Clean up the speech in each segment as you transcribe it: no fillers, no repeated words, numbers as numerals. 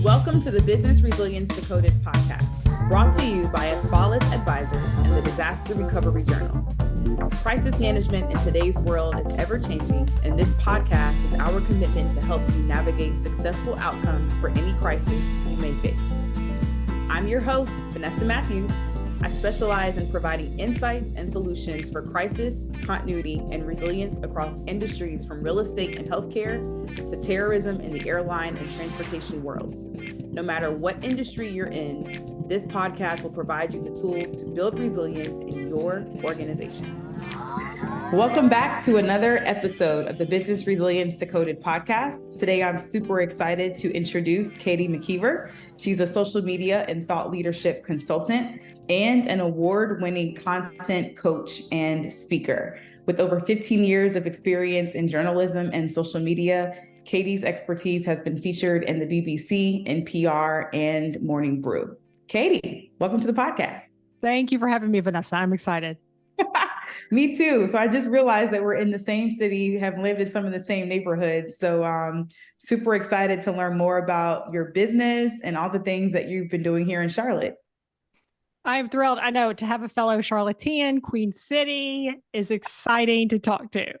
Welcome to the Business Resilience Decoded podcast, brought to you by Asfalis Advisors and the Disaster Recovery Journal. Crisis management in today's world is ever-changing, and this podcast is our commitment to help you navigate successful outcomes for any crisis you may face. I'm your host, Vanessa Matthews. I specialize in providing insights and solutions for crisis, continuity, and resilience across industries from real estate and healthcare to terrorism in the airline and transportation worlds. No matter what industry you're in, this podcast will provide you the tools to build resilience in your organization. Welcome back to another episode of the Business Resilience Decoded podcast. Today, I'm super excited to introduce Katie McKeever. She's a social media and thought leadership consultant and an award-winning content coach and speaker. With over 15 years of experience in journalism and social media, Katie's expertise has been featured in the BBC, NPR, and Morning Brew. Katie, welcome to the podcast. Thank you for having me, Vanessa. I'm excited. Me too. So I just realized that we're in the same city, have lived in some of the same neighborhoods. So super excited to learn more about your business and all the things that you've been doing here in Charlotte. I'm thrilled. I know to have a fellow Charlottean, Queen City is exciting to talk to.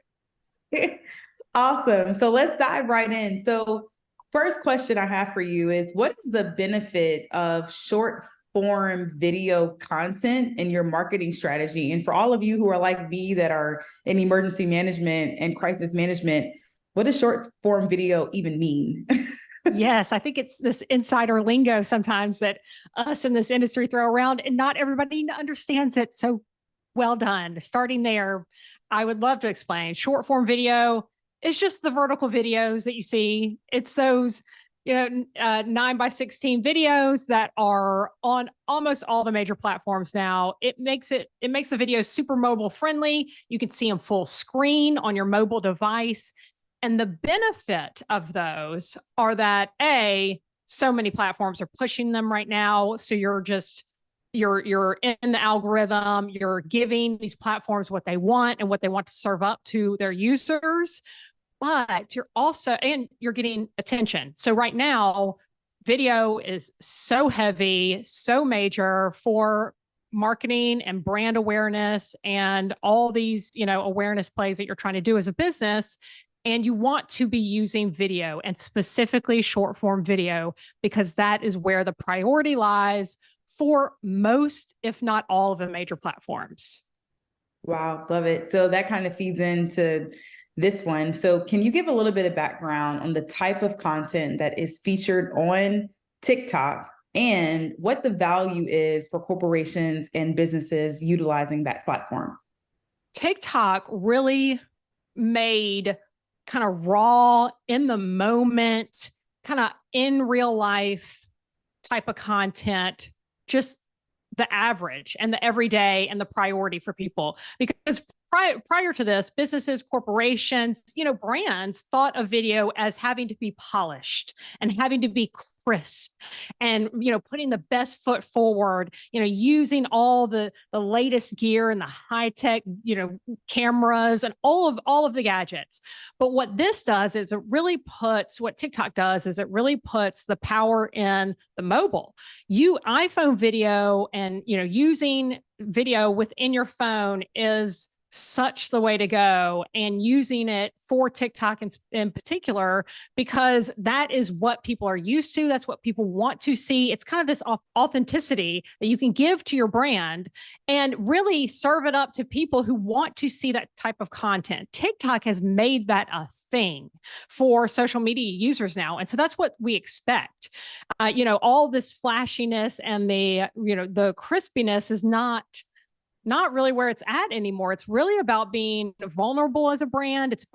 Awesome. So let's dive right in. So first question I have for you is, what is the benefit of short form video content in your marketing strategy? And for all of you who are like me that are in emergency management and crisis management, what does short form video even mean? Yes, I think it's this insider lingo sometimes that us in this industry throw around, and not everybody understands it. So well done. Starting there, I would love to explain. Short form video is just the vertical videos that you see. It's those 9:16 videos that are on almost all the major platforms now. It makes the video super mobile friendly. You can see them full screen on your mobile device. And the benefit of those are that so many platforms are pushing them right now. So you're in the algorithm, you're giving these platforms what they want and what they want to serve up to their users. But you're getting attention. So right now, video is so heavy, so major for marketing and brand awareness and all these, awareness plays that you're trying to do as a business. And you want to be using video, and specifically short form video, because that is where the priority lies for most, if not all, of the major platforms. Wow, love it. So that kind of feeds into this one. So can you give a little bit of background on the type of content that is featured on TikTok and what the value is for corporations and businesses utilizing that platform? TikTok really made kind of raw, in the moment, kind of in real life type of content, just the average and the everyday and the priority for people. Because prior to this, businesses, corporations, brands thought of video as having to be polished and having to be crisp and, putting the best foot forward, using all the latest gear and the high tech, cameras and all of the gadgets. But what this does is what TikTok does is it really puts the power in the mobile. iPhone video and, using video within your phone is such the way to go, and using it for TikTok in particular, because that is what people are used to. That's what people want to see. It's kind of this authenticity that you can give to your brand and really serve it up to people who want to see that type of content. TikTok has made that a thing for social media users now. And so that's what we expect. All this flashiness and the crispiness is not really where it's at anymore. It's really about being vulnerable as a brand. It's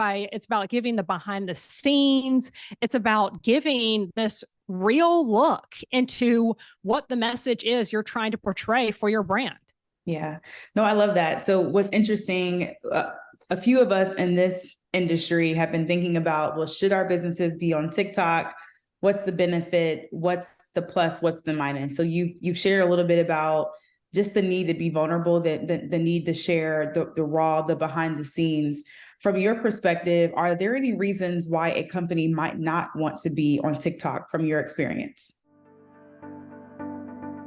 about giving the behind the scenes. It's about giving this real look into what the message is you're trying to portray for your brand. Yeah, no, I love that. So what's interesting, a few of us in this industry have been thinking about, well, should our businesses be on TikTok? What's the benefit? What's the plus? What's the minus? So you've shared a little bit about just the need to be vulnerable, the need to share the raw, the behind the scenes. From your perspective, are there any reasons why a company might not want to be on TikTok from your experience?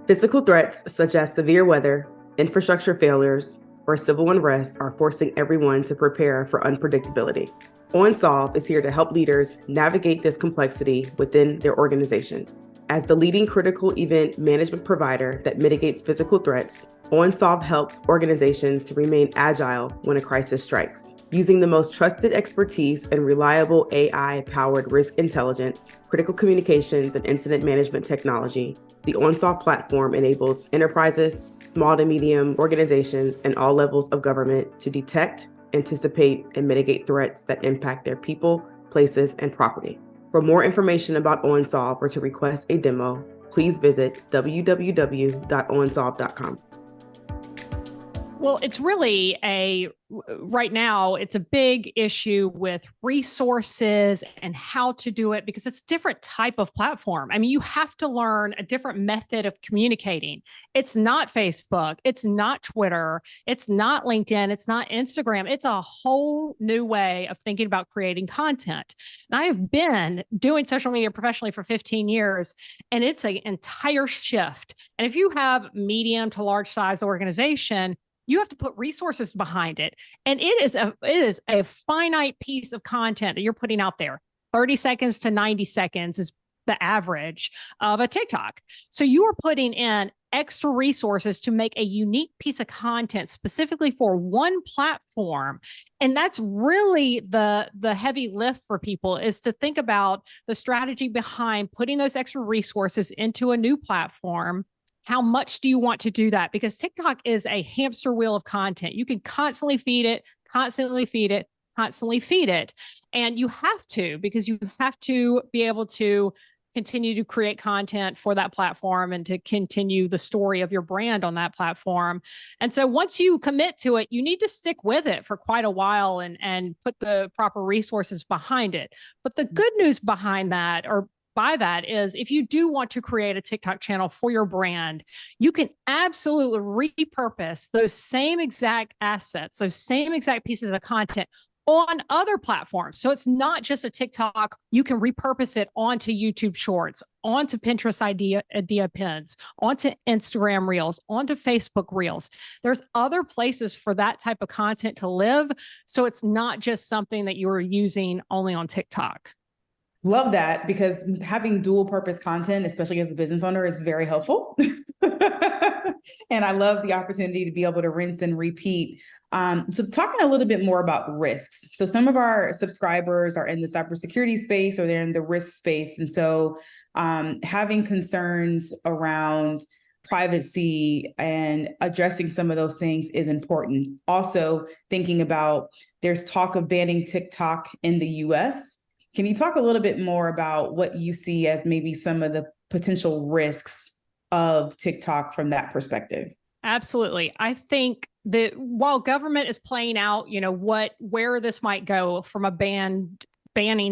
Physical threats such as severe weather, infrastructure failures, or civil unrest are forcing everyone to prepare for unpredictability. OnSolve is here to help leaders navigate this complexity within their organization. As the leading critical event management provider that mitigates physical threats, OnSolve helps organizations to remain agile when a crisis strikes. Using the most trusted expertise and reliable AI-powered risk intelligence, critical communications, and incident management technology, the OnSolve platform enables enterprises, small to medium organizations, and all levels of government to detect, anticipate, and mitigate threats that impact their people, places, and property. For more information about OnSolve or to request a demo, please visit www.onsolve.com. Well, it's really right now, it's a big issue with resources and how to do it because it's a different type of platform. I mean, you have to learn a different method of communicating. It's not Facebook. It's not Twitter. It's not LinkedIn. It's not Instagram. It's a whole new way of thinking about creating content. And I have been doing social media professionally for 15 years, and it's an entire shift. And if you have medium to large size organization, you have to put resources behind it. And it is a finite piece of content that you're putting out there. 30 seconds to 90 seconds is the average of a TikTok. So you are putting in extra resources to make a unique piece of content specifically for one platform. And that's really the heavy lift for people, is to think about the strategy behind putting those extra resources into a new platform. How much do you want to do that? Because TikTok is a hamster wheel of content. You can constantly feed it, constantly feed it, constantly feed it. And you have to, because you have to be able to continue to create content for that platform and to continue the story of your brand on that platform. And so once you commit to it, you need to stick with it for quite a while and put the proper resources behind it. But the good news behind that, or by that, is if you do want to create a TikTok channel for your brand, you can absolutely repurpose those same exact assets, those same exact pieces of content on other platforms. So it's not just a TikTok. You can repurpose it onto YouTube Shorts, onto Pinterest idea pins, onto Instagram Reels, onto Facebook Reels. There's other places for that type of content to live. So it's not just something that you're using only on TikTok. Love that, because having dual purpose content, especially as a business owner, is very helpful. And I love the opportunity to be able to rinse and repeat. So talking a little bit more about risks. So some of our subscribers are in the cybersecurity space, or they're in the risk space. And so having concerns around privacy and addressing some of those things is important. Also thinking about, there's talk of banning TikTok in the US. Can you talk a little bit more about what you see as maybe some of the potential risks of TikTok from that perspective? Absolutely. I think that while government is playing out, where this might go from a banning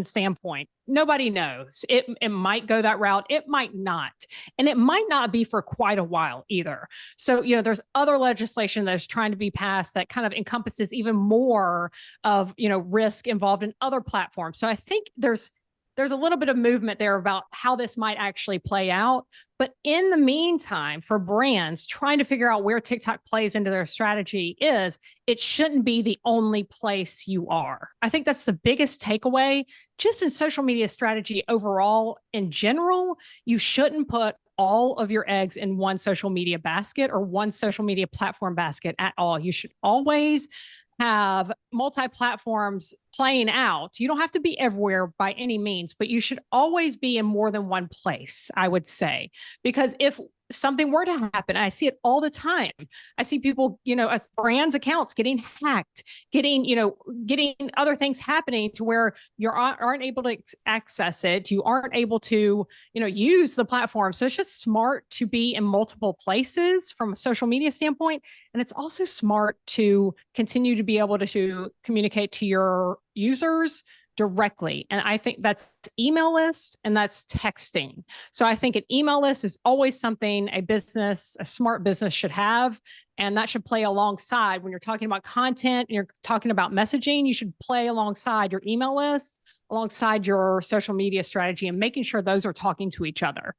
standpoint, nobody knows. It might go that route. It might not. And it might not be for quite a while either. So, there's other legislation that's trying to be passed that kind of encompasses even more of, risk involved in other platforms. So I think there's a little bit of movement there about how this might actually play out. But in the meantime, for brands trying to figure out where TikTok plays into their strategy, it shouldn't be the only place you are. I think that's the biggest takeaway just in social media strategy overall. In general, you shouldn't put all of your eggs in one social media basket or one social media platform basket at all. You should always have multi-platforms playing out. You don't have to be everywhere by any means, but you should always be in more than one place, I would say. Because if something were to happen, I see it all the time. I see people, as brands accounts getting hacked, getting other things happening to where you aren't able to access it. You aren't able to, use the platform. So it's just smart to be in multiple places from a social media standpoint. And it's also smart to continue to be able to communicate to your users directly. And I think that's email lists and that's texting. So I think an email list is always something a smart business should have. And that should play alongside when you're talking about content and you're talking about messaging. You should play alongside your email list, alongside your social media strategy, and making sure those are talking to each other.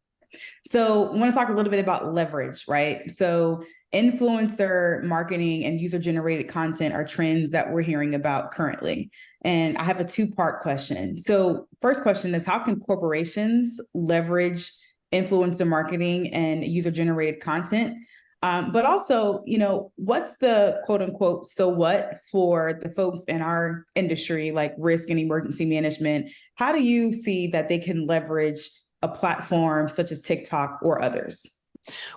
So I want to talk a little bit about leverage, right? So influencer marketing and user-generated content are trends that we're hearing about currently. And I have a two-part question. So first question is, how can corporations leverage influencer marketing and user-generated content? But also, what's the quote unquote, so what for the folks in our industry, like risk and emergency management? How do you see that they can leverage a platform such as TikTok or others?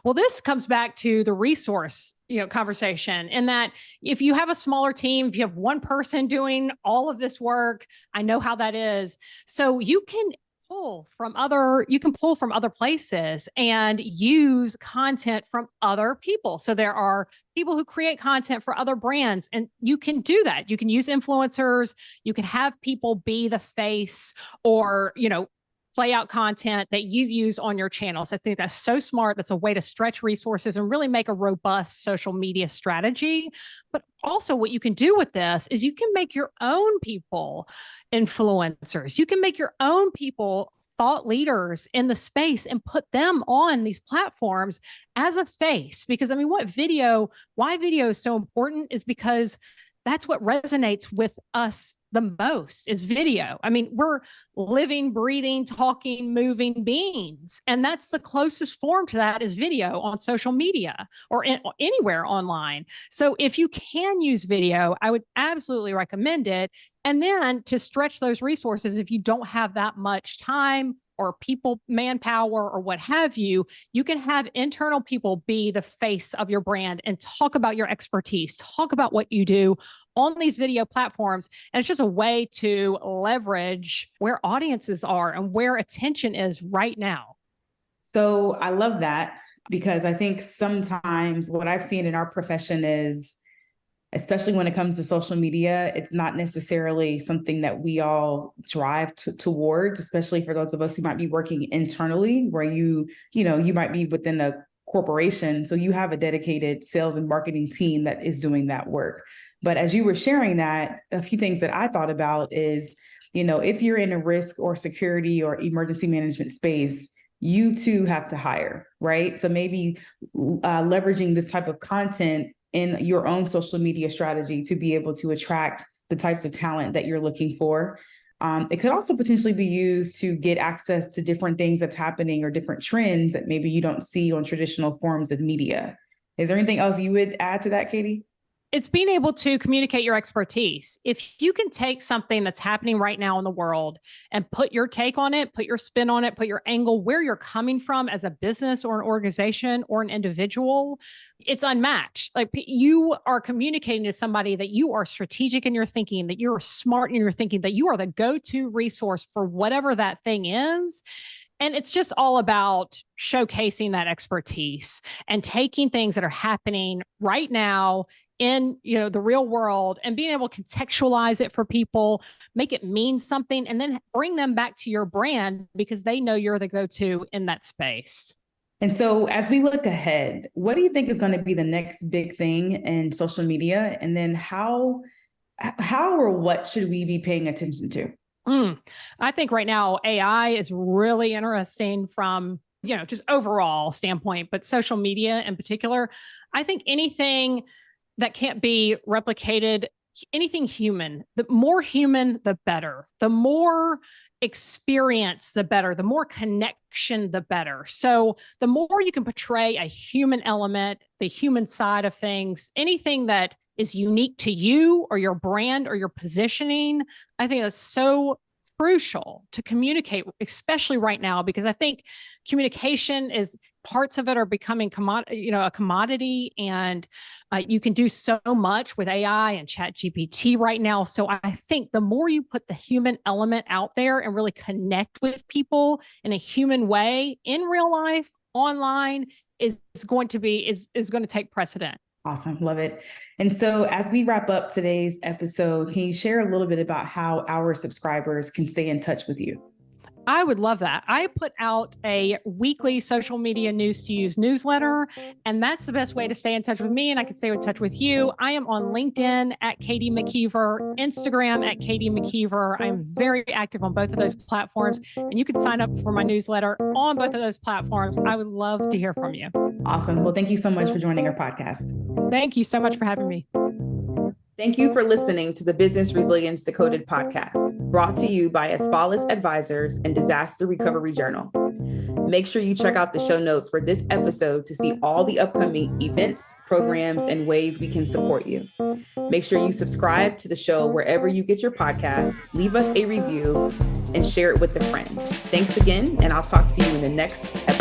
Well, this comes back to the resource, conversation, in that if you have a smaller team, if you have one person doing all of this work, I know how that is. So you can pull from other places and use content from other people. So there are people who create content for other brands, and you can do that. You can use influencers. You can have people be the face, or, play out content that you use on your channels. I think that's so smart. That's a way to stretch resources and really make a robust social media strategy. But also what you can do with this is you can make your own people influencers. You can make your own people thought leaders in the space and put them on these platforms as a face. Because why video is so important is because that's what resonates with us the most is video. We're living, breathing, talking, moving beings. And that's the closest form to that is video on social media or anywhere online. So if you can use video, I would absolutely recommend it. And then to stretch those resources, if you don't have that much time or people, manpower, or what have you, you can have internal people be the face of your brand and talk about your expertise, talk about what you do on these video platforms. And it's just a way to leverage where audiences are and where attention is right now. So I love that, because I think sometimes what I've seen in our profession is, especially when it comes to social media, it's not necessarily something that we all drive towards, especially for those of us who might be working internally, where you might be within a corporation. So you have a dedicated sales and marketing team that is doing that work. But as you were sharing that, a few things that I thought about is, if you're in a risk or security or emergency management space, you too have to hire, right? So maybe leveraging this type of content in your own social media strategy to be able to attract the types of talent that you're looking for. It could also potentially be used to get access to different things that's happening or different trends that maybe you don't see on traditional forms of media. Is there anything else you would add to that, Katie? It's being able to communicate your expertise. If you can take something that's happening right now in the world and put your take on it, put your spin on it, put your angle, where you're coming from as a business or an organization or an individual, it's unmatched. Like, you are communicating to somebody that you are strategic in your thinking, that you're smart in your thinking, that you are the go-to resource for whatever that thing is. And it's just all about showcasing that expertise and taking things that are happening right now in the real world and being able to contextualize it for people, make it mean something, and then bring them back to your brand because they know you're the go-to in that space. And so as we look ahead, what do you think is going to be the next big thing in social media? And then how or what should we be paying attention to? I think right now AI is really interesting from, just overall standpoint, but social media in particular. I think anything that can't be replicated, anything human, the more human, the better. The more experience, the better. The more connection, the better. So the more you can portray a human element, the human side of things, anything that is unique to you or your brand or your positioning, I think that's so crucial to communicate, especially right now, because I think communication is parts of it are becoming a commodity, and you can do so much with AI and ChatGPT right now. So I think the more you put the human element out there and really connect with people in a human way in real life, online, is going to take precedent. Awesome. Love it. And so as we wrap up today's episode, can you share a little bit about how our subscribers can stay in touch with you? I would love that. I put out a weekly social media news to use newsletter, and that's the best way to stay in touch with me. And I can stay in touch with you. I am on LinkedIn at Katie McKeever, Instagram at Katie McKeever. I'm very active on both of those platforms, and you can sign up for my newsletter on both of those platforms. I would love to hear from you. Awesome. Well, thank you so much for joining our podcast. Thank you so much for having me. Thank you for listening to the Business Resilience Decoded podcast, brought to you by Aspalis Advisors and Disaster Recovery Journal. Make sure you check out the show notes for this episode to see all the upcoming events, programs, and ways we can support you. Make sure you subscribe to the show wherever you get your podcasts, leave us a review, and share it with a friend. Thanks again, and I'll talk to you in the next episode.